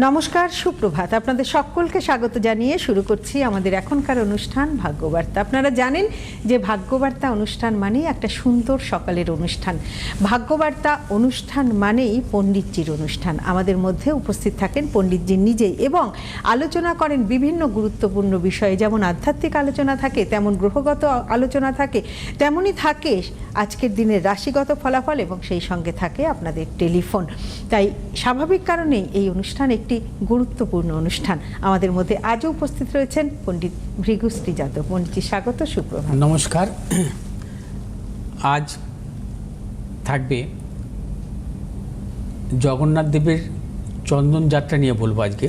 নমস্কার, সুপ্রভাত। আপনাদের সকলকে স্বাগত জানিয়ে শুরু করছি আমাদের এখনকার অনুষ্ঠান ভাগ্যবার্তা। আপনারা জানেন যে ভাগ্যবার্তা অনুষ্ঠান মানেই একটা সুন্দর সকালের অনুষ্ঠান। ভাগ্যবার্তা অনুষ্ঠান মানেই পণ্ডিতজির অনুষ্ঠান। আমাদের মধ্যে উপস্থিত থাকেন পণ্ডিতজি নিজেই এবং আলোচনা করেন বিভিন্ন গুরুত্বপূর্ণ বিষয়ে। যেমন আধ্যাত্মিক আলোচনা থাকে, তেমন গ্রহগত আলোচনা থাকে, তেমনই থাকে আজকের দিনের রাশিগত ফলাফল এবং সেই সঙ্গে থাকে আপনাদের টেলিফোন। তাই স্বাভাবিক কারণেই এই অনুষ্ঠান একটি গুরুত্বপূর্ণ অনুষ্ঠান। আমাদের মধ্যে আজও উপস্থিত রয়েছেন পণ্ডিত ভৃগুশ্রী যাদব। পণ্ডিতজি স্বাগত, সুপ্রভাত। নমস্কার। আজ থাকবে জগন্নাথ দেবের চন্দন যাত্রা নিয়ে বলবো। আজকে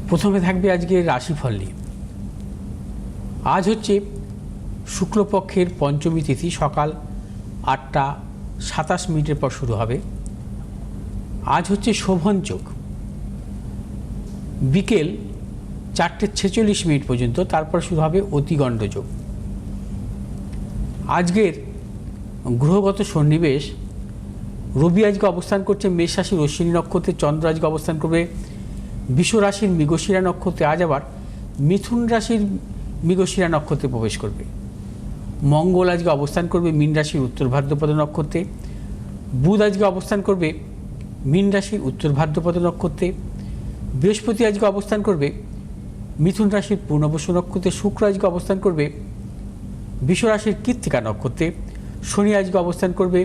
প্রথমে থাকবে আজকে রাশিফল নিয়ে। আজ হচ্ছে শুক্লপক্ষের পঞ্চমী তিথি, সকাল 8টা 27 মিনিটের পর শুরু হবে। আজ হচ্ছে শোভন যোগ, বিকেল 4টে 46 মিনিট পর্যন্ত, তারপর শুরু হবে অতিগণ্ড যোগ। আজকের গ্রহগত সন্নিবেশ, রবি আজকে অবস্থান করছে মেষ রাশির অশ্বিনী নক্ষত্রে, চন্দ্র আজকে অবস্থান করবে বৃষ রাশির মৃগশিরা নক্ষত্রে, আজ আবার মিথুন রাশির মৃগশিরা নক্ষত্রে প্রবেশ করবে। মঙ্গল আজকে অবস্থান করবে মীন রাশির উত্তর ভাদ্রপদ নক্ষত্রে, বুধ আজকে অবস্থান করবে মীন রাশির উত্তর ভাদ্রপদ নক্ষত্রে, বৃহস্পতি আজকে অবস্থান করবে মিথুন রাশির পূর্ণবসু নক্ষত্রে, শুক্র আজকে অবস্থান করবে বৃষ রাশির কৃত্তিকা নক্ষত্রে, শনি আজকে অবস্থান করবে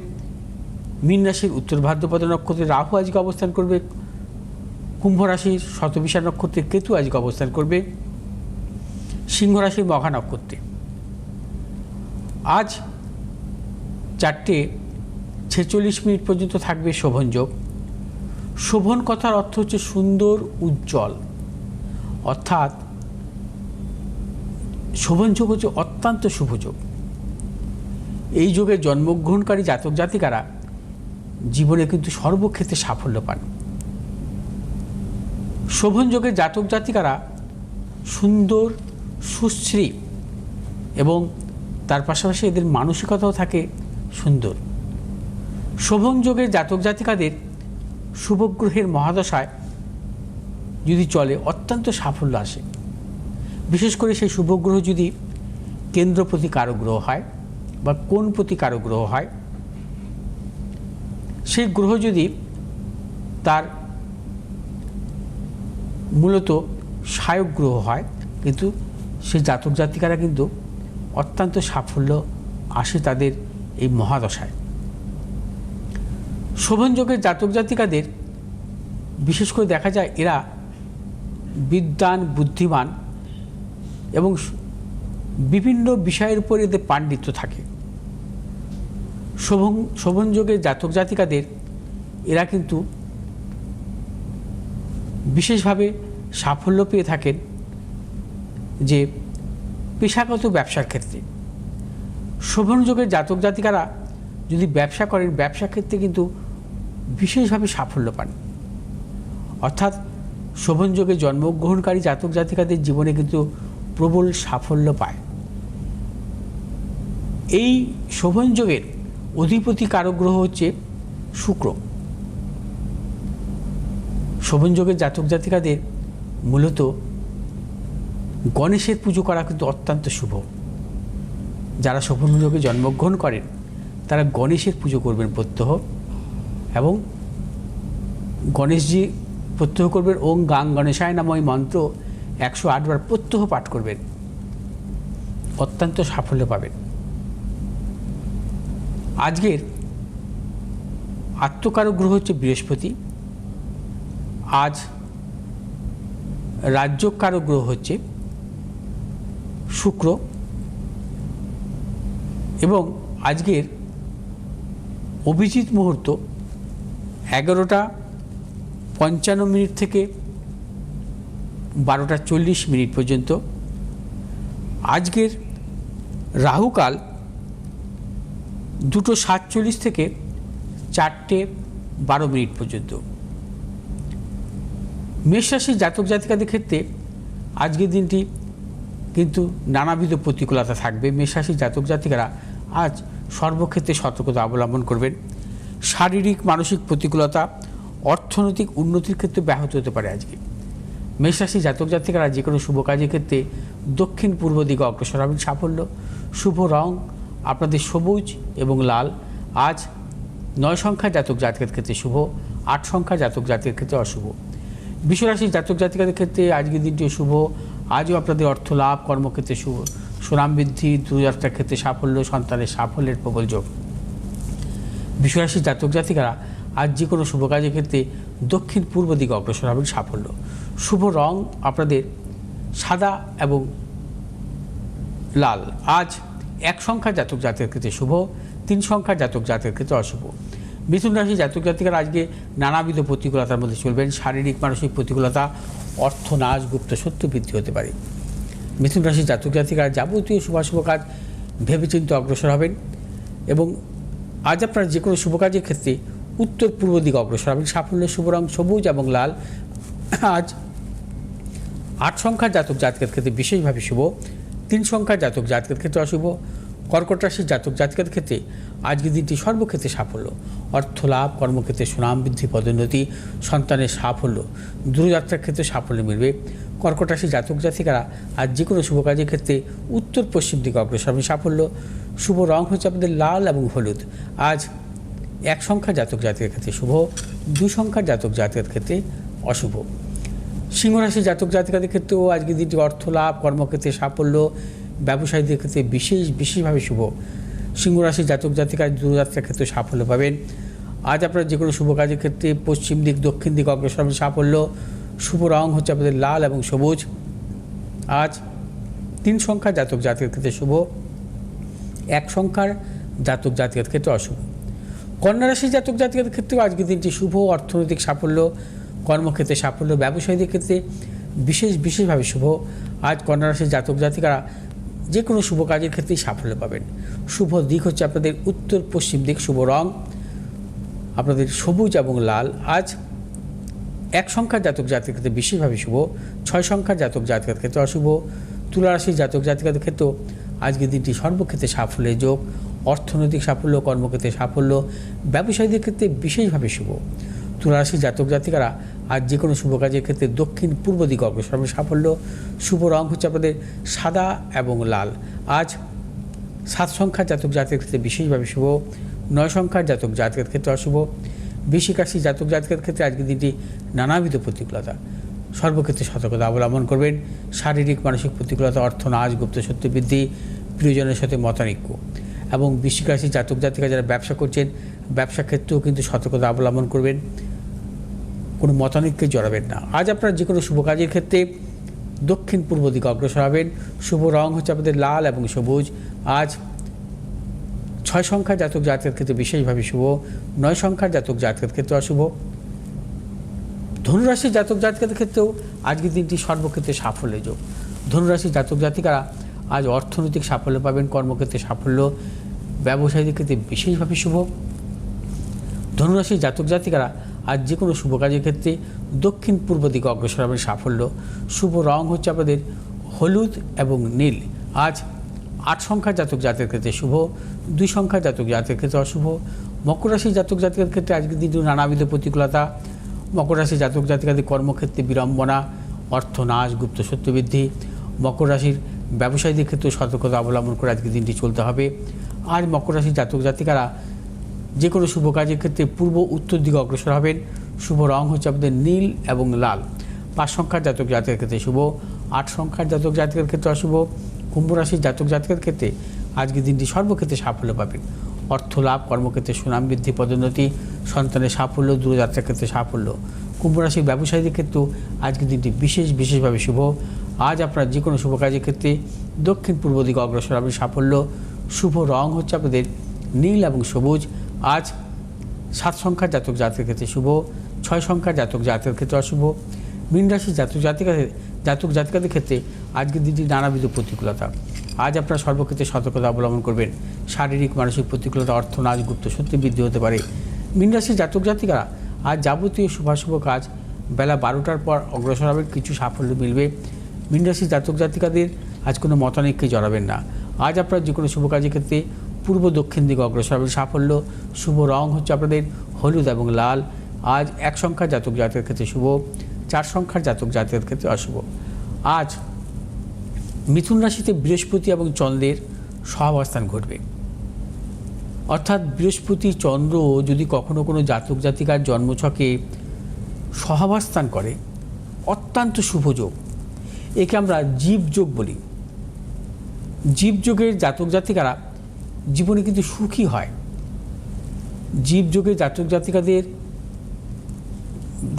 মীন রাশির উত্তর ভাদ্রপদ নক্ষত্রে, রাহু আজকে অবস্থান করবে কুম্ভ রাশির শতবিশা নক্ষত্রে, কেতু আজকে অবস্থান করবে সিংহ রাশির মঘা নক্ষত্রে। আজ 4টে 46 মিনিট পর্যন্ত থাকবে শোভন যোগ। শোভন কথার অর্থ হচ্ছে সুন্দর, উজ্জ্বল, অর্থাৎ শোভন যোগ হচ্ছে অত্যন্ত শুভ যোগ। এই যোগে জন্মগ্রহণকারী জাতক জাতিকারা জীবনে কিন্তু সর্বক্ষেত্রে সাফল্য পান। শোভন যোগের জাতক জাতিকারা সুন্দর, সুশ্রী এবং তার পাশাপাশি এদের মানসিকতাও থাকে সুন্দর। শোভন যোগের জাতক জাতিকাদের শুভগ্রহের মহাদশায় যদি চলে অত্যন্ত সাফল্য আসে। বিশেষ করে সেই শুভগ্রহ যদি কেন্দ্রপতি কারক গ্রহ হয় বা কোণপতি কারক গ্রহ হয়, সেই গ্রহ যদি তার মূলত সহায়ক গ্রহ হয়, কিন্তু সেই জাতক জাতিকারা কিন্তু অত্যন্ত সাফল্য আসে তাদের এই মহাদশায়। শোভন যোগের জাতক জাতিকাদের বিশেষ করে দেখা যায় এরা বিদ্বান, বুদ্ধিমান এবং বিভিন্ন বিষয়ের উপর এদের পাণ্ডিত্য থাকে। শোভন যোগের জাতক জাতিকাদের এরা কিন্তু বিশেষভাবে সাফল্য পেয়ে থাকেন যে পেশাগত ব্যবসার ক্ষেত্রে। শোভন যোগের জাতক জাতিকারা যদি ব্যবসা করেন, ব্যবসা ক্ষেত্রে কিন্তু বিশেষভাবে সাফল্য পান। অর্থাৎ শোভন যোগে জন্মগ্রহণকারী জাতক জাতিকাদের জীবনে কিন্তু প্রবল সাফল্য পায়। এই শোভন যোগের অধিপতি কারক গ্রহ হচ্ছে শুক্র। শোভন যোগের জাতক জাতিকাদের মূলত গণেশের পুজো করা কিন্তু অত্যন্ত শুভ। যারা শোভন যোগে জন্মগ্রহণ করেন তারা গণেশের পুজো করবেন প্রত্যহ, এবং গণেশজি প্রত্যহ করবেন ওং গাং গণেশায় নামক মন্ত্র 108 বার প্রত্যহ পাঠ করবেন, অত্যন্ত সাফল্য পাবেন। আজকের আত্মকারক গ্রহ হচ্ছে বৃহস্পতি। আজ রাজ্যকারক গ্রহ হচ্ছে শুক্র, এবং আজকের অভিজিৎ মুহূর্ত 11টা 55 মিনিট থেকে 12টা 40 মিনিট পর্যন্ত। আজকের রাহুকাল 2টো 47 থেকে 4টে 12 মিনিট পর্যন্ত। মেষ রাশির জাতক জাতিকাদের ক্ষেত্রে আজকের দিনটি কিন্তু নানাবিধ প্রতিকূলতা থাকবে। মেষ রাশির জাতক জাতিকারা আজ সর্বক্ষেত্রে সতর্কতা অবলম্বন করবেন। শারীরিক মানসিক প্রতিকূলতা অর্থনৈতিক উন্নতির ক্ষেত্রে ব্যাহত হতে পারে আজকে। মেষ রাশি জাতক জাতিকারা যে কোনো শুভ কাজের ক্ষেত্রে দক্ষিণ পূর্ব দিকে অগ্রসর হবেন সাফল্য। শুভ রং আপনাদের সবুজ এবং লাল। আজ 9 সংখ্যা জাতক জাতিকার ক্ষেত্রে শুভ, 8 সংখ্যা জাতক জাতিকার ক্ষেত্রে অশুভ। বৃষ রাশির জাতক জাতিকাদের ক্ষেত্রে আজকের দিনটিও শুভ। আজও আপনাদের অর্থ লাভ, কর্মক্ষেত্রে শুভ, সুনাম বৃদ্ধি, দূরযাত্রার ক্ষেত্রে সাফল্য, সন্তানের সাফল্যের প্রবল যোগ। বৃষ রাশির জাতক জাতিকারা আজ যে কোনো শুভ কাজের ক্ষেত্রে দক্ষিণ পূর্ব দিকে অগ্রসর হবেন সাফল্য। শুভ রং আপনাদের সাদা এবং লাল। আজ 1 সংখ্যা জাতক জাতিকার ক্ষেত্রে শুভ, 3 সংখ্যা জাতক জাতিকার ক্ষেত্রে অশুভ। মিথুন রাশি জাতক জাতিকারা আজকে নানাবিধ প্রতিকূলতার মধ্যে চলবেন। শারীরিক মানসিক প্রতিকূলতা, অর্থনাশ, গুপ্ত শত্রু বৃদ্ধি হতে পারে। মিথুন রাশি জাতক জাতিকারা যাবতীয় শুভাশুভ কাজ ভেবেচিন্তে অগ্রসর হবেন এবং আজ আপনারা যে কোনো শুভ কাজের ক্ষেত্রে উত্তর পূর্ব দিকে অগ্রসর হবেন সাফল্য। শুভ রং সবুজ এবং লাল। আজ 8 সংখ্যার জাতক জাতকের ক্ষেত্রে বিশেষভাবে শুভ, 3 সংখ্যার জাতক জাতকের ক্ষেত্রে অশুভ। কর্কট রাশির জাতক জাতকের ক্ষেত্রে আজকের দিনটি সর্বক্ষেত্রে সাফল্য, অর্থ লাভ, কর্মক্ষেত্রে সুনাম বৃদ্ধি, পদোন্নতি, সন্তানের সাফল্য, দূরযাত্রার ক্ষেত্রে সাফল্য মিলবে। কর্কট রাশির জাতক জাতিকারা আজ যে কোনো শুভ কাজের ক্ষেত্রে উত্তর পশ্চিম দিকে অগ্রসর হবেন সাফল্য। শুভ রং হচ্ছে আপনাদের লাল এবং হলুদ। আজ 1 সংখ্যার জাতক জাতকের ক্ষেত্রে শুভ, 2 সংখ্যার জাতক জাতকের ক্ষেত্রে অশুভ। সিংহ রাশির জাতক জাতিকাদের ক্ষেত্রেও আজকের দিনটি অর্থ লাভ, কর্মক্ষেত্রে সাফল্য, ব্যবসায়ীদের ক্ষেত্রে বিশেষভাবে শুভ। সিংহ রাশির জাতক জাতিকার দূরযাত্রার ক্ষেত্রে সাফল্য পাবেন। আজ আপনারা যে কোনো শুভ কাজের ক্ষেত্রে পশ্চিম দিক, দক্ষিণ দিক অগ্রসর হবেন সাফল্য। শুভ রং হচ্ছে আপনাদের লাল এবং সবুজ। আজ 3 সংখ্যার জাতক জাতিকার ক্ষেত্রে শুভ, 1 সংখ্যার জাতক জাতিকার ক্ষেত্রে অশুভ। কন্যা রাশির জাতক জাতিকাদের ক্ষেত্রেও আজকের দিনটি শুভ, অর্থনৈতিক সাফল্য, কর্মক্ষেত্রে সাফল্য, ব্যবসায়ীদের ক্ষেত্রে বিশেষভাবে শুভ। আজ কন্যা রাশির জাতক জাতিকারা যে কোনো শুভ কাজের ক্ষেত্রেই সাফল্য পাবেন। শুভ দিক হচ্ছে আপনাদের উত্তর পশ্চিম দিক। শুভ রং আপনাদের সবুজ এবং লাল। আজ 1 সংখ্যার জাতক জাতিকার ক্ষেত্রে বিশেষভাবে শুভ, 6 সংখ্যার জাতক জাতিকার ক্ষেত্রে অশুভ। তুলা রাশির জাতক জাতিকাদের ক্ষেত্রেও আজকের দিনটি সর্বক্ষেত্রে সাফল্যের যোগ, অর্থনৈতিক সাফল্য, কর্মক্ষেত্রে সাফল্য, ব্যবসায়ীদের ক্ষেত্রে বিশেষভাবে শুভ। তুলা রাশির জাতক জাতিকারা আজ যে কোনো শুভ কাজের ক্ষেত্রে দক্ষিণ পূর্ব দিকে অগ্রসর হবেন সাফল্য। শুভ রং হচ্ছে আপনাদের সাদা এবং লাল। আজ 7 সংখ্যার জাতক জাতকের ক্ষেত্রে বিশেষভাবে শুভ, 9 সংখ্যার জাতক জাতকের ক্ষেত্রে অশুভ। বৃশ্চিক রাশির জাতক জাতকের ক্ষেত্রে আজকের দিনটি নানাবিধ প্রতিকূলতা, সর্বক্ষেত্রে সতর্কতা অবলম্বন করবেন। শারীরিক মানসিক প্রতিকূলতা, অর্থনাশ, গুপ্ত শত্রু বৃদ্ধি, প্রিয়জনের সাথে মতানৈক্য। এবং বৃশ্চিক রাশির জাতক জাতিকা যারা ব্যবসা করছেন, ব্যবসা ক্ষেত্রেও কিন্তু সতর্কতা অবলম্বন করবেন, কোনো মতানৈক্যে জড়াবেন না। আজ আপনারা যে কোনো শুভ কাজের ক্ষেত্রে দক্ষিণ পূর্ব দিকে অগ্রসর হবেন। শুভ রং হচ্ছে আপনাদের লাল এবং সবুজ। আজ 6 সংখ্যার জাতক জাতকের ক্ষেত্রে বিশেষভাবে শুভ, 9 সংখ্যার জাতক জাতকের ক্ষেত্রে অশুভ। ধনুরাশির জাতক জাতিকাদের ক্ষেত্রেও আজকের দিনটি সর্বক্ষেত্রে সাফল্যের যোগ। ধনুরাশির জাতক জাতিকারা আজ অর্থনৈতিক সাফল্য পাবেন, কর্মক্ষেত্রে সাফল্য, ব্যবসায়ীদের ক্ষেত্রে বিশেষভাবে শুভ। ধনুরাশির জাতক জাতিকারা আজ যে কোনো শুভ কাজের ক্ষেত্রে দক্ষিণ পূর্ব দিকে অগ্রসর হবেন সাফল্য। শুভ রং হচ্ছে আপনাদের হলুদ এবং নীল। আজ 8 সংখ্যার জাতক জাতকের ক্ষেত্রে শুভ, 2 সংখ্যার জাতক জাতকের ক্ষেত্রে অশুভ। মকর রাশির জাতক জাতিকার ক্ষেত্রে আজকের দিনটি নানাবিধ প্রতিকূলতা। মকর রাশির জাতক জাতিকাদের কর্মক্ষেত্রে বিড়ম্বনা, অর্থনাশ, গুপ্ত শত্রু বৃদ্ধি। মকর রাশির ব্যবসায়ীদের ক্ষেত্রে সতর্কতা অবলম্বন করে আজকের দিনটি চলতে হবে। আজ মকর রাশির জাতক জাতিকারা যে কোনো শুভ কাজের ক্ষেত্রে পূর্ব উত্তর দিকে অগ্রসর হবেন। শুভ রং হচ্ছে আপনাদের নীল এবং লাল। 5 সংখ্যার জাতক জাতকের ক্ষেত্রে শুভ, 8 সংখ্যার জাতক জাতকের ক্ষেত্রে অশুভ। কুম্ভ রাশির জাতক জাতকের ক্ষেত্রে আজকের দিনটি সর্বক্ষেত্রে সাফল্য পাবেন। অর্থ লাভ, কর্মক্ষেত্রে সুনাম বৃদ্ধি, পদোন্নতি, সন্তানের সাফল্য, দূরযাত্রার ক্ষেত্রে সাফল্য। কুম্ভ রাশির ব্যবসায়ীদের ক্ষেত্রেও আজকের দিনটি বিশেষভাবে শুভ। আজ আপনারা যে কোনো শুভ কাজের ক্ষেত্রে দক্ষিণ পূর্ব দিকে অগ্রসর হবেন সাফল্য। শুভ রং হচ্ছে আপনাদের নীল এবং সবুজ। আজ 7 সংখ্যার জাতক জাতকের ক্ষেত্রে শুভ, 6 সংখ্যার জাতক জাতকের ক্ষেত্রে অশুভ। মীন রাশির জাতক জাতিকাদের ক্ষেত্রে আজকের দিনটি নানাবিধ প্রতিকূলতা। আজ আপনারা সর্বক্ষেত্রে সতর্কতা অবলম্বন করবেন। শারীরিক মানসিক প্রতিকূলতা, অর্থনাশ, গুপ্ত শত্রু বৃদ্ধি হতে পারে। মীন রাশির জাতক জাতিকারা আজ যাবতীয় শুভাশুভ কাজ বেলা 12টার পর অগ্রসর হবেন, কিছু সাফল্য মিলবে। মীন রাশির জাতক জাতিকাদের আজ কোনো মতানৈক্যে জড়াবেন না। আজ আপনারা যে কোনো শুভ কাজের ক্ষেত্রে পূর্ব দক্ষিণ দিকে অগ্রসর হবেন সাফল্য। শুভ রং হচ্ছে আপনাদের হলুদ এবং লাল। আজ 1 সংখ্যার জাতক জাতকের ক্ষেত্রে শুভ, 4 সংখ্যার জাতক জাতকের ক্ষেত্রে অশুভ। আজ মিথুন রাশিতে বৃহস্পতি এবং চন্দ্রের সহাবস্থান ঘটবে, অর্থাৎ বৃহস্পতি চন্দ্র যদি কখনো কোনো জাতক জাতিকার জন্মছকে সহাবস্থান করে, অত্যন্ত শুভ যোগ। একে আমরা জীবযোগ বলি। জীবযোগের জাতক জাতিকারা জীবনে কিন্তু সুখী হয়। জীবযোগের জাতক জাতিকাদের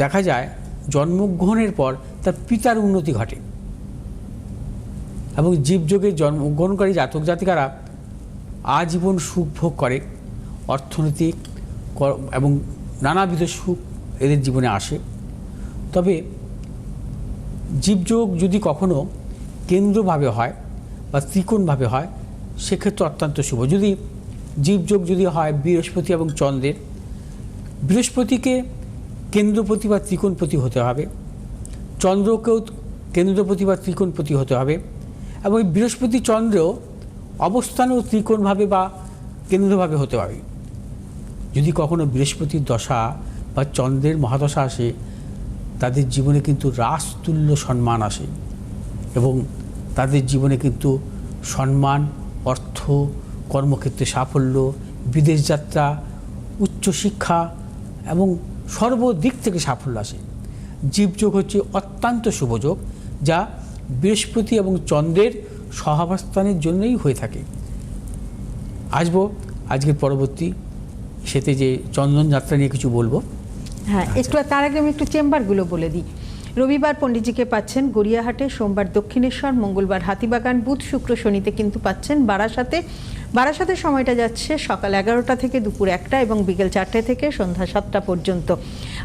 দেখা যায় জন্মগ্রহণের পর তার পিতার উন্নতি ঘটে, এবং জীবযোগের জন্মগ্রহণকারী জাতক জাতিকারা আজীবন সুখ ভোগ করে। অর্থনৈতিক এবং নানাবিধ সুখ এদের জীবনে আসে। তবে জীবযোগ যদি কখনো কেন্দ্রভাবে হয় বা ত্রিকোণভাবে হয়, সেক্ষেত্রে অত্যন্ত শুভ। যদি জীবযোগ যদি হয় বৃহস্পতি এবং চন্দ্রের, বৃহস্পতিকে কেন্দ্রপতি বা ত্রিকোণপতি হতে হবে, চন্দ্রকেও কেন্দ্রপতি বা ত্রিকোণপতি হতে হবে, এবং বৃহস্পতি চন্দ্র অবস্থানও ত্রিকোণভাবে বা কেন্দ্রভাবে হতে হবে। যদি কখনো বৃহস্পতির দশা বা চন্দ্রের মহাদশা আসে, তাদের জীবনে কিন্তু রাজতুল্য সম্মান আসে, এবং তাদের জীবনে কিন্তু সম্মান, অর্থ, কর্মক্ষেত্রে সাফল্য, বিদেশ যাত্রা, উচ্চশিক্ষা এবং সর্বদিক থেকে সাফল্য আসে। জীবযোগ হচ্ছে অত্যন্ত শুভযোগ, যা বৃহস্পতি এবং চন্দ্রের সহাবস্থানের জন্যই হয়ে থাকে। আসবো আজকের পরবর্তী সেতে যে চন্দন যাত্রা নিয়ে কিছু বলবো। হ্যাঁ, একটু তার আগে আমি একটু চেম্বারগুলো বলে দিই। রবিবার পণ্ডিতজিকে পাচ্ছেন গড়িয়াহাটে, সোমবার দক্ষিণেশ্বর, মঙ্গলবার হাতিবাগান, বুধ শুক্র শনিতে কিন্তু পাচ্ছেন বারাসাতে। বারাসাতের সময়টা যাচ্ছে সকাল 11টা থেকে দুপুর 1টা এবং বিকেল 4টে থেকে সন্ধ্যা 7টা পর্যন্ত।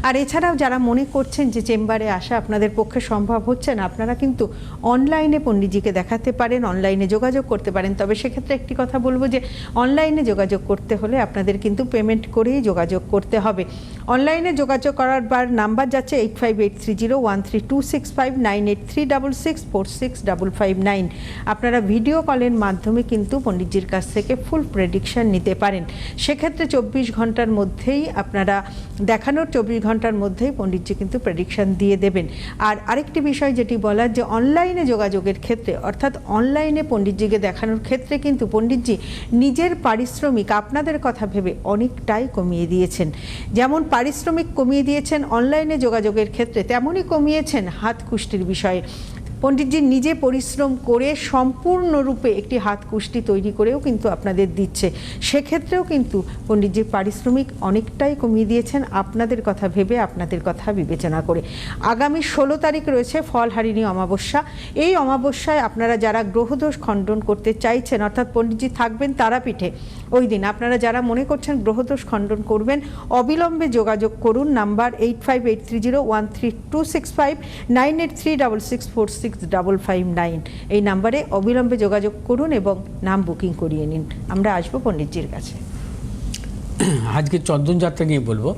আর এছাড়াও যারা মনে করছেন যে চেম্বারে আসা আপনাদের পক্ষে সম্ভব হচ্ছে না, আপনারা কিন্তু অনলাইনে পণ্ডিতজিকে দেখাতে পারেন, অনলাইনে যোগাযোগ করতে পারেন। তবে সেক্ষেত্রে একটি কথা বলবো যে অনলাইনে যোগাযোগ করতে হলে আপনাদের কিন্তু পেমেন্ট করেই যোগাযোগ করতে হবে। অনলাইনে যোগাযোগ করার নাম্বার যাচ্ছে 8583013265, 9836646559। আপনারা ভিডিও কলের মাধ্যমে কিন্তু পণ্ডিতজির কাছ থেকে ফুল প্রেডিকশন নিতে পারেন। সেক্ষেত্রে 24 ঘন্টার মধ্যেই আপনারা দেখানোর 24 ঘন্টার মধ্যেই পণ্ডিতজি কিন্তু প্রেডিকশন দিয়ে দেবেন। আর আরেকটি বিষয় যেটি বলার, যে অনলাইনে যোগাযোগের ক্ষেত্রে, অর্থাৎ অনলাইনে পণ্ডিতজিকে দেখানোর ক্ষেত্রে কিন্তু পণ্ডিতজি নিজের পারিশ্রমিক আপনাদের কথা ভেবে অনেকটাই কমিয়ে দিয়েছেন। যেমন পারিশ্রমিক কমিয়ে দিয়েছেন অনলাইনে যোগাযোগের ক্ষেত্রে, তেমনই কমিয়েছেন হাত কুষ্টির বিষয়ে। পণ্ডিতজি নিজে পরিশ্রম করে সম্পূর্ণরূপে একটি হাত কুষ্টি তৈরি করেও কিন্তু আপনাদের দিচ্ছে। সেক্ষেত্রেও কিন্তু পণ্ডিতজির পারিশ্রমিক অনেকটাই কমিয়ে দিয়েছেন আপনাদের কথা ভেবে, আপনাদের কথা বিবেচনা করে। আগামী 16 তারিখ রয়েছে ফলহারিণী অমাবস্যা। এই অমাবস্যায় আপনারা যারা গ্রহদোষ খণ্ডন করতে চাইছেন, অর্থাৎ পণ্ডিতজি থাকবেন তারাপীঠে ওই দিন, আপনারা যারা মনে করছেন গ্রহদোষ খণ্ডন করবেন, অবিলম্বে যোগাযোগ করুন। নাম্বার 8583013265, 9836646559। এই নাম্বারে অবিলম্বে যোগাযোগ করুন এবং নাম বুকিং করিয়ে নিন। আমরা আসবো পণ্ডিতজির কাছে। আজকে চন্দন যাত্রা নিয়ে বলবো।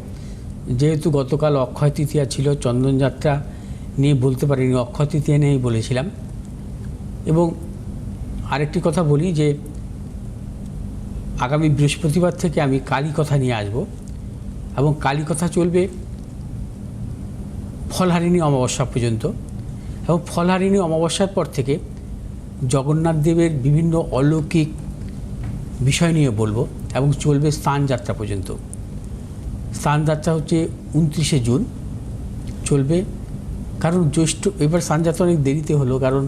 যেহেতু গতকাল অক্ষয় তৃতীয়া ছিল, চন্দন যাত্রা নিয়ে বলতে পারিনি, অক্ষয় তৃতীয়া নিয়েই বলেছিলাম। এবং আরেকটি কথা বলি যে আগামী বৃহস্পতিবার থেকে আমি কালী কথা নিয়ে আসব, এবং কালী কথা চলবে ফলহারিণী অমাবস্যা পর্যন্ত। এবং ফলহারিণী অমাবস্যার পর থেকে জগন্নাথ দেবের বিভিন্ন অলৌকিক বিষয় নিয়ে বলবো, এবং চলবে স্থানযাত্রা পর্যন্ত। স্থানযাত্রা হচ্ছে 29শে জুন চলবে, কারণ এবার স্থানযাত্রা অনেক দেরিতে হলো, কারণ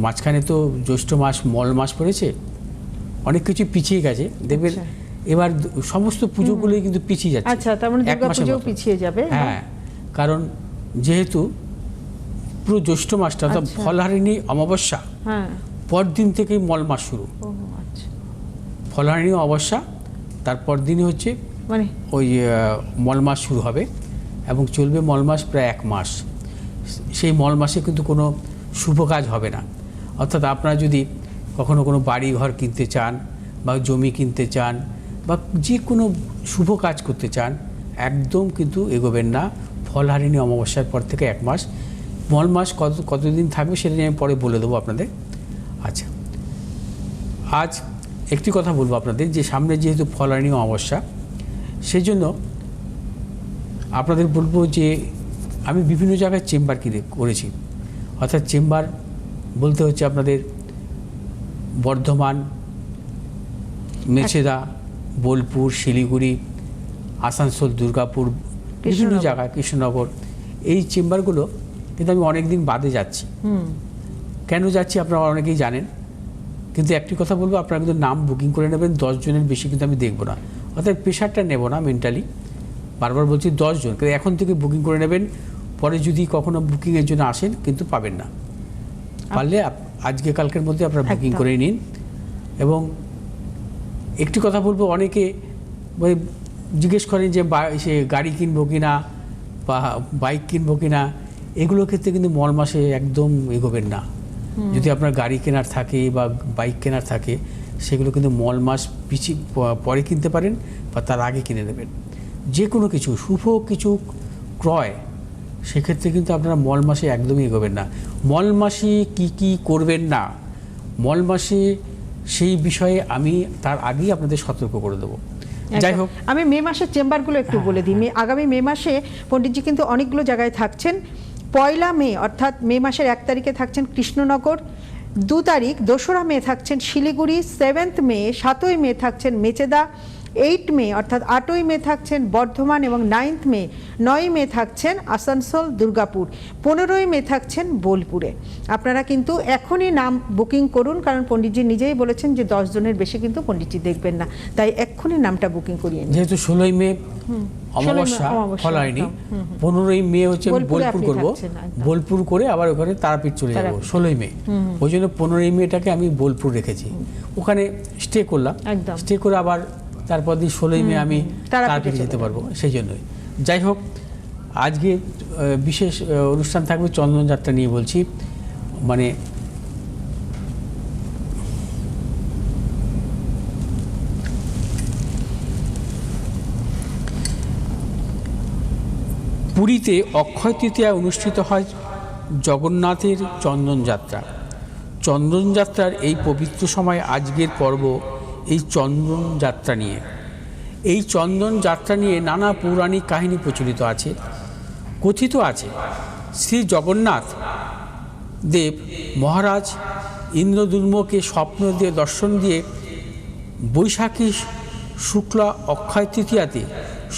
মাঝখানে তো জ্যৈষ্ঠ মাস, মল মাস পড়েছে, অনেক কিছু পিছিয়ে গেছে। দেবের এবার সমস্ত পুজোগুলোই কিন্তু পিছিয়ে যাচ্ছে। আচ্ছা, তার মানে দুর্গা পুজো পিছিয়ে যাবে। হ্যাঁ, কারণ যেহেতু পুরো জ্যৈষ্ঠ মাসটা, তো ফলহারিণী অমাবস্যা পরদিন থেকেই মল মাস শুরু। ফলহারিণী অমাবস্যা তারপর দিনই হচ্ছে মানে ওই মল মাস শুরু হবে, এবং চলবে মল মাস প্রায় 1 মাস। সেই মল মাসে কিন্তু কোনো শুভ কাজ হবে না। অর্থাৎ আপনারা যদি কখনো কোনো বাড়ি ঘর কিনতে চান, বা জমি কিনতে চান, বা যে কোনো শুভ কাজ করতে চান, একদম কিন্তু এগোবেন না ফলহারিণী অমাবস্যার পর থেকে 1 মাস। মল মাস কতদিন থাকবে সেটা আমি পরে বলে দেবো আপনাদের। আচ্ছা, আজ একটি কথা বলবো আপনাদের, যে সামনে যেহেতু ফলহারিণী অমাবস্যা, সেই জন্য আপনাদের বলবো যে আমি বিভিন্ন জায়গায় চেম্বার করেছি, অর্থাৎ চেম্বার বলতে হচ্ছে আপনাদের বর্ধমান, মেছেদা, বোলপুর, শিলিগুড়ি, আসানসোল, দুর্গাপুর, বিভিন্ন জায়গায়, কৃষ্ণনগর, এই চেম্বারগুলো কিন্তু আমি অনেক দিন বাদে যাচ্ছি। কেন যাচ্ছি আপনারা অনেকেই জানেন, কিন্তু একটি কথা বলবো, আপনারা কিন্তু নাম বুকিং করে নেবেন। 10 জনের বেশি কিন্তু আমি দেখবো না, অর্থাৎ প্রেশারটা নেব না মেন্টালি। বারবার বলছি 10 জন, কিন্তু এখন থেকে বুকিং করে নেবেন। পরে যদি কখনো বুকিংয়ের জন্য আসেন কিন্তু পাবেন না, পারলে আজকে কালকের মধ্যে আপনারা বুকিং করে নিন। এবং একটি কথা বলবো, অনেকে জিজ্ঞেস করেন যে সে গাড়ি কিনবো কিনা বা বাইক কিনবো কিনা, এগুলোর ক্ষেত্রে কিন্তু মল মাসে একদম এগোবেন না। যদি আপনার গাড়ি কেনার থাকে বা বাইক কেনার থাকে, সেগুলো কিন্তু মল মাস পরে কিনতে পারেন বা তার আগে কিনে নেবেন। যে কোনো কিছু শুভ কিছু ক্রয়, সেক্ষেত্রে কিন্তু আপনারা মল মাসে একদমই এগোবেন না। মল মাসে কী করবেন না, মল মাসে সেই বিষয়ে আমি তার আগেই আপনাদের সতর্ক করে দেবো। যাই হোক, আমি মে মাসের চেম্বারগুলো একটু বলে দিই। আগামী মে মাসে পণ্ডিতজি কিন্তু অনেকগুলো জায়গায় থাকছেন। 1 মে অর্থাৎ মে মাসের 1 তারিখে থাকছেন কৃষ্ণনগর, 2 তারিখ 2রা মে থাকছেন শিলিগুড়ি, 7 মে 7ই মে থাকছেন মেচেদা, 8 মে অর্থাৎ 8ই মে থাকছেন বর্ধমান এবং 9 মে 9ই মে থাকছেন আসানসোল, দুর্গাপুর, 15ই মে থাকছেন বোলপুরে। আপনারা কিন্তু এখনই নাম বুকিং করুন, কারণ পণ্ডিতজি নিজেই বলেছেন যে 10 জনের বেশি কিন্তু পণ্ডিতজি দেখবেন না, তাই এক্ষুনি নামটা বুকিং করিয়ে নিন। যেহেতু 16ই মে অমাবস্যা ফল হয়নি, 15ই মে হচ্ছে বোলপুর করব, বোলপুর করে আবার ওখানে তারাপীঠ চলে যাব 16ই মে। ওই জন্য 15ই মেটাকে আমি বোলপুর রেখেছি, ওখানে স্টে করলাম। স্টে করে আবার তারপর দিন 16ই মে আমি তারাপীঠে যেতে পারবো, সেই জন্যই। যাই হোক, আজকে বিশেষ অনুষ্ঠান থাকবে চন্দন যাত্রা নিয়ে বলছি। মানে পুরীতে অক্ষয় তৃতীয়া অনুষ্ঠিত হয় জগন্নাথের চন্দনযাত্রা। চন্দনযাত্রার এই পবিত্র সময় আজকের পর্ব এই চন্দনযাত্রা নিয়ে। এই চন্দনযাত্রা নিয়ে নানা পৌরাণিক কাহিনী প্রচলিত আছে। কথিত আছে শ্রী জগন্নাথ দেব মহারাজ ইন্দ্রদুম্নকে স্বপ্ন দিয়ে দর্শন দিয়ে বৈশাখী শুক্লা অক্ষয় তৃতীয়াতে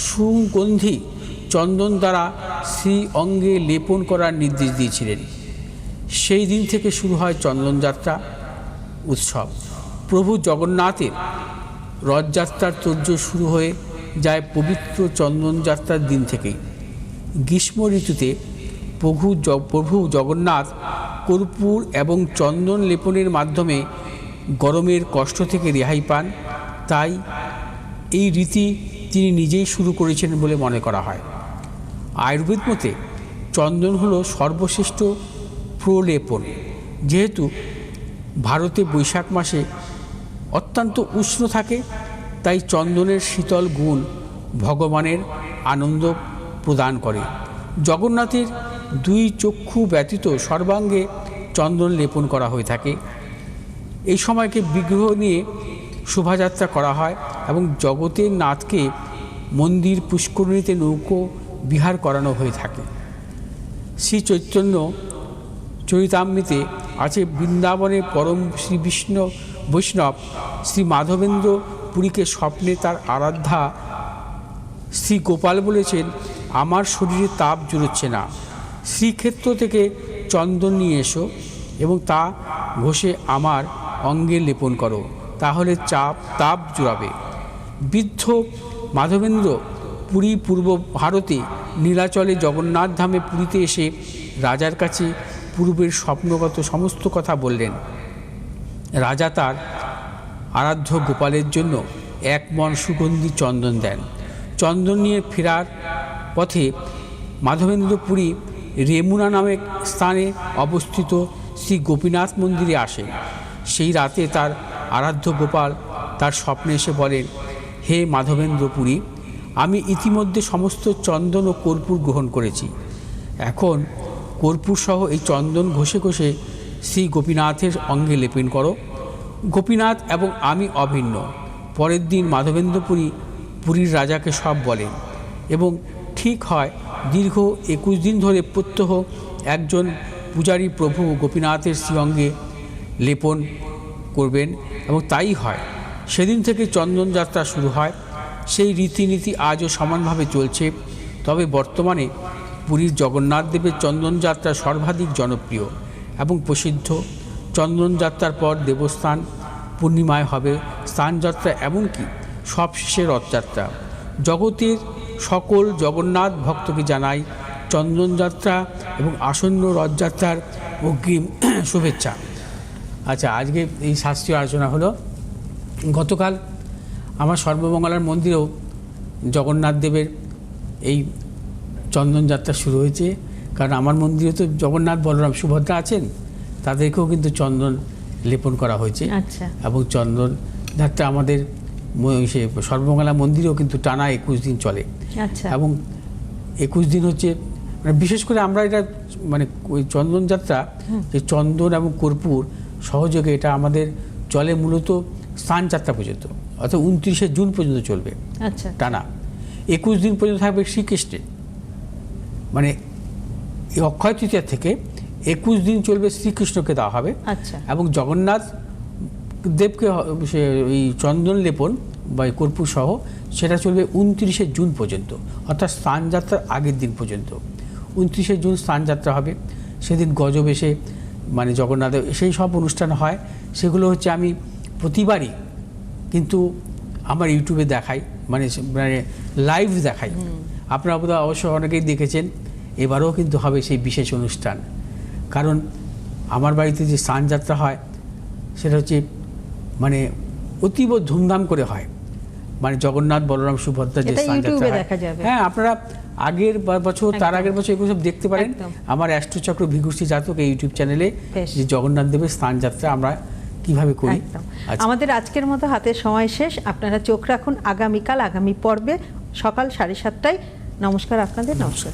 সুগন্ধি চন্দন দ্বারা শ্রী অঙ্গে লেপন করার নির্দেশ দিয়েছিলেন। সেই দিন থেকে শুরু হয় চন্দনযাত্রা উৎসব। প্রভু জগন্নাথের রথযাত্রার তোড়জোড় শুরু হয়ে যায় পবিত্র চন্দনযাত্রার দিন থেকেই। গ্রীষ্ম ঋতুতে প্রভু জগন্নাথ কর্পূর এবং চন্দন লেপনের মাধ্যমে গরমের কষ্ট থেকে রেহাই পান, তাই এই রীতি তিনি নিজেই শুরু করেছিলেন বলে মনে করা হয়। আয়ুর্বেদ মতে চন্দন হলো সর্বশ্রেষ্ঠ প্রলেপন। যেহেতু ভারতে বৈশাখ মাসে অত্যন্ত উষ্ণ থাকে, তাই চন্দনের শীতল গুণ ভগবানের আনন্দ প্রদান করে। জগন্নাথের 2 চক্ষু ব্যতীত সর্বাঙ্গে চন্দন লেপন করা হয়ে থাকে। এই সময়কে বিগ্রহ নিয়ে শোভাযাত্রা করা হয় এবং জগতের নাথকে মন্দির পুষ্করিণীতে নৌকো বিহার করানো হয়ে থাকে। শ্রী চৈতন্য চরিতামৃতে আছে বৃন্দাবনের পরম শ্রী বিষ্ণু বৈষ্ণব শ্রী মাধবেন্দ্র পুরীকে স্বপ্নে তার আরাধ্যা শ্রী গোপাল বলেছেন, আমার শরীরে তাপ জুড়োচ্ছে না, শ্রীক্ষেত্র থেকে চন্দন নিয়ে এসো এবং তা ঘষে আমার অঙ্গে লেপন করো, তাহলে তাপ জুড়াবে। বৃদ্ধ মাধবেন্দ্র পুরী পূর্ব ভারতে নীলাচলে জগন্নাথ ধামে পুরীতে এসে রাজার কাছে পূর্বের স্বপ্নগত সমস্ত কথা বললেন। রাজা তার আরাধ্য গোপালের জন্য 1 মণ সুগন্ধি চন্দন দেন। চন্দন নিয়ে ফেরার পথে মাধবেন্দ্র পুরী রেমুনা নামে স্থানে অবস্থিত শ্রী গোপীনাথ মন্দিরে আসেন। সেই রাতে তার আরাধ্য গোপাল তার স্বপ্নে এসে বলেন, হে মাধবেন্দ্র পুরী, আমি ইতিমধ্যে সমস্ত চন্দন ও কর্পূর গ্রহণ করেছি। এখন কর্পূর সহ এই চন্দন ঘষে ঘষে শ্রী গোপীনাথের অঙ্গে লেপন করো। গোপীনাথ এবং আমি অভিন্ন। পরের দিন মাধবেন্দ্র পুরীর রাজাকে সব বলেন এবং ঠিক হয় দীর্ঘ 21 দিন ধরে প্রত্যহ একজন পূজারী প্রভু গোপীনাথের শ্রীঅঙ্গে লেপন করবেন এবং তাই হয়। সেদিন থেকে চন্দন যাত্রা শুরু হয়। সেই রীতিনীতি আজও সমানভাবে চলছে। তবে বর্তমানে পুরীর জগন্নাথ দেবের চন্দন যাত্রা সর্বাধিক জনপ্রিয় এবং প্রসিদ্ধ। চন্দন যাত্রার পর দেবস্থান, পূর্ণিমায় হবে স্থানযাত্রা, এমনকি সবশেষে রথযাত্রা। জগতের সকল জগন্নাথ ভক্তকে জানাই চন্দনযাত্রা এবং আসন্ন রথযাত্রার অগ্রিম শুভেচ্ছা। আচ্ছা, আজকে এই শাস্ত্রীয় আলোচনা হলো। গতকাল আমার সর্বমঙ্গলার মন্দিরেও জগন্নাথ দেবের এই চন্দনযাত্রা শুরু হয়েছে। কারণ আমার মন্দিরে তো জগন্নাথ, বলরাম, সুভদ্রা আছেন, তাদেরকেও কিন্তু চন্দন লেপন করা হয়েছে। আচ্ছা। এবং চন্দন যাত্রা আমাদের সে সর্বমঙ্গলা মন্দিরেও কিন্তু টানা 21 দিন চলে। আচ্ছা। এবং 21 দিন হচ্ছে মানে বিশেষ করে আমরা এটা মানে ওই চন্দন যাত্রা, যে চন্দন এবং কর্পূর সহযোগে এটা আমাদের চলে মূলত স্থান যাত্রা পর্যন্ত, অর্থাৎ 29শে জুন পর্যন্ত চলবে। আচ্ছা। টানা 21 দিন পর্যন্ত থাকবে শ্রীকৃষ্ণের, মানে এই অক্ষয় তৃতীয়া থেকে 21 দিন চলবে, শ্রীকৃষ্ণকে দেওয়া হবে। আচ্ছা। এবং জগন্নাথ দেবকে এই চন্দন লেপন বা কর্পূর সহ সেটা চলবে 29শে জুন পর্যন্ত, অর্থাৎ স্থানযাত্রার আগের দিন পর্যন্ত। 29শে জুন স্থানযাত্রা হবে। সেদিন গজবেশে মানে জগন্নাথের সেই সব অনুষ্ঠান হয়। সেগুলো হচ্ছে আমি প্রতিবারই কিন্তু আমার ইউটিউবে দেখাই, মানে লাইভ দেখাই। আপনারা বোধহয় অবশ্য অনেকেই দেখেছেন। এবারেও কিন্তু হবে সেই বিশেষ অনুষ্ঠান। কারণ আমার বাড়িতে যে স্থানযাত্রা হয় সেটা হচ্ছে মানে অতীব ধুমধাম করে হয়। মানে জগন্নাথ, বলরাম, সুভদ্রা যে স্থানযাত্রা হয়, হ্যাঁ, আপনারা আগের বছর, তার আগের বছর এগুলো সব দেখতে পারেন আমার অ্যাস্ট্রোচক্র ভিঘুশ্রী জাতক এই ইউটিউব চ্যানেলে, যে জগন্নাথ দেবের স্থানযাত্রা আমরা কিভাবে করি। আমাদের আজকের মতো হাতের সময় শেষ। আপনারা চোখ রাখুন আগামীকাল আগামী পর্বে সকাল 7:30টায়। নমস্কার আপনাদের। নমস্কার।